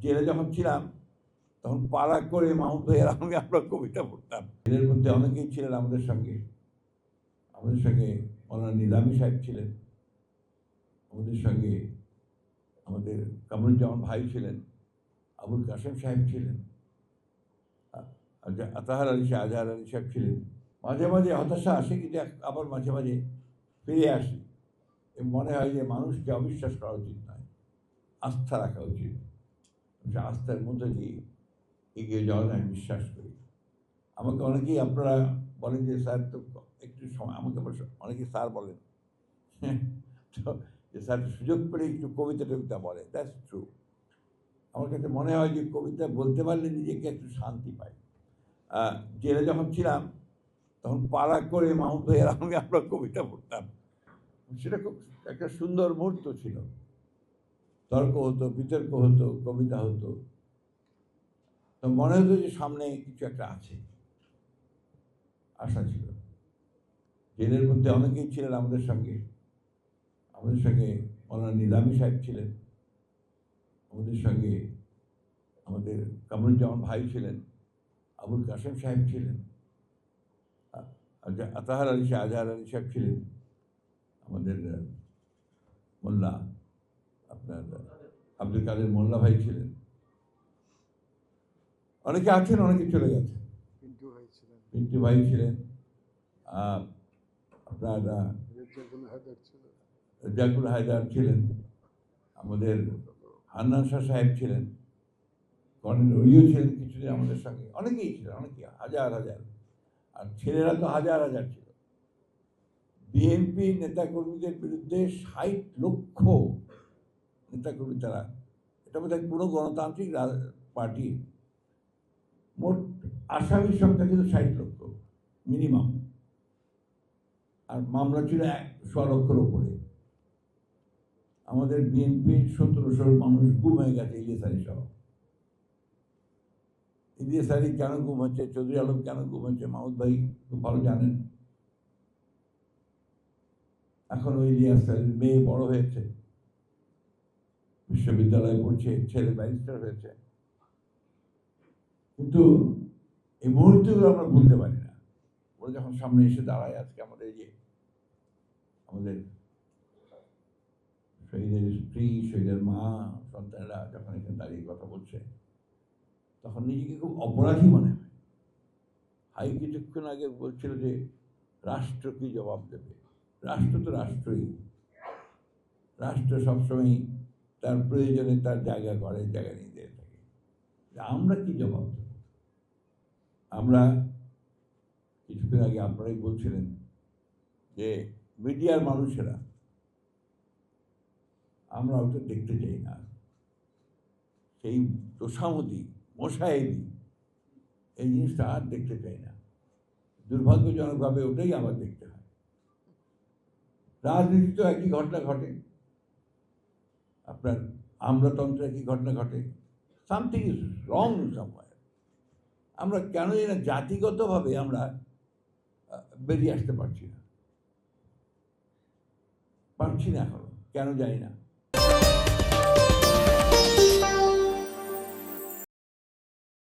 জেলে যখন ছিলাম তখন পাড়া করে মাহমুদ ভাইয়ের সঙ্গে আমরা কবিতা পড়তাম। জেলের মধ্যে অনেকেই ছিলেন আমাদের সঙ্গে মৌলানা নিজামী সাহেব ছিলেন আমাদের সঙ্গে, আমাদের কামরুজ্জামান ভাই ছিলেন, আবুল কাসেম সাহেব ছিলেন, আজহার আলী সাহেব ছিলেন। মাঝে মাঝে হতাশা আসে, কিন্তু আবার মাঝে মাঝে ফিরে আসি। মনে হয় যে মানুষকে অবিশ্বাস করা উচিত নয়, আস্থা রাখা উচিত। আস্থার মধ্যে দিয়ে এগিয়ে যাওয়া আমি বিশ্বাস করি। আমাকে অনেকেই আপনারা বলেন যে স্যার তো একটু সময়, আমাকে অনেকেই স্যার বলেন তো যে স্যার সুযোগ পেলে একটু কবিতা বলে। That's true. আমার কাছে মনে হয় যে কবিতা বলতে পারলে নিজেকে একটু শান্তি পাই। জেলে যখন ছিলাম তখন পাড়া করে মাহমুদ ভাইয়ের সঙ্গে আমরা কবিতা পড়তাম। সেটা খুব একটা সুন্দর মুহূর্ত ছিল। তর্ক হতো, বিতর্ক হতো, কবিতা হতো। তো মনে হতো যে সামনে কিছু একটা আছে, আশা ছিল। জেলের মধ্যে অনেকেই ছিলেন আমাদের সঙ্গে মৌলানা নিজামী সাহেব ছিলেন, আমাদের সঙ্গে আমাদের কামরুজ্জামান ভাই ছিলেন, আবুল কাসেম সাহেব ছিলেন, আজহার আলী সাহেব ছিলেন, আমাদের মোল্লা আপনার আব্দুল কাদের মোল্লা ভাই ছিলেন। অনেকে আছেন, অনেকে চলে গেছেন। পিন্টু ভাই ছিলেন, আপনার রেজাকুল হায়দার ছিলেন, আমাদের হান্নান শাহ সাহেব ছিলেন, কর্নেল রবিও ছিলেন কিছুদিন আমাদের সঙ্গে। অনেকেই ছিলেন, অনেকেই, হাজার হাজার। আর ছেলেরা তো হাজার হাজার ছিল। বিএনপি নেতাকর্মীদের বিরুদ্ধে ৬০ লক্ষ নেতাকর্মী, তারা, এটা বোধ হয় পুরো গণতান্ত্রিক পার্টি মোট আসামির সংখ্যা ছিল ৬০ লক্ষ মিনিমাম, আর মামলা ছিল ১০০ লক্ষের ওপরে। আমাদের বিএনপির ১৭০০ মানুষ গুম হয়ে গেছে, ইলিয়াস আলী সহ। ইলিয়াস আলী কেন গুম হচ্ছে, চৌধুরী আলম কেন গুম হচ্ছে, মাহমুদ ভাই খুব ভালো জানেন। এখন ওই ইলিয়াস আলীর মেয়ে বড় হয়েছে, বিশ্ববিদ্যালয়ে পড়ছে, ছেলে ব্যারিস্টার হয়েছে। কিন্তু এই মুহূর্তগুলো আমরা ভুলতে পারি না। ওরা যখন সামনে এসে দাঁড়ায়, আজকে আমাদের শহীদের স্ত্রী, শহীদের মা, সন্তানেরা যখন এখানে দাঁড়িয়ে কথা বলছে, তখন নিজেকে খুব অপরাধী মনে হয়। হাই কিছুক্ষণ আগে বলছিল যে রাষ্ট্র কি জবাব দেবে। রাষ্ট্র তো রাষ্ট্রই, রাষ্ট্র সবসময় তার প্রয়োজনে তার জায়গা নিয়ে দিয়ে থাকে। আমরা কি জবাব দেব? আমরা কিছুক্ষণ আগে আপনারাই বলছিলেন যে মিডিয়ার মানুষেরা, আমরা ওটা দেখতে চাই না। সেই তোষামদি, মশায়েদি, এই জিনিসটা আর দেখতে চাই না। দুর্ভাগ্যজনকভাবে ওটাই আবার দেখতে হয়। রাজনীতিতে একই ঘটনা ঘটে, আপনার আমলাতন্ত্রে একই ঘটনা ঘটে। Something is wrong somewhere. আমরা কেন জানি না জাতিগতভাবে আমরা বেরিয়ে আসতে পারছি না এখনো, কেন জানি না।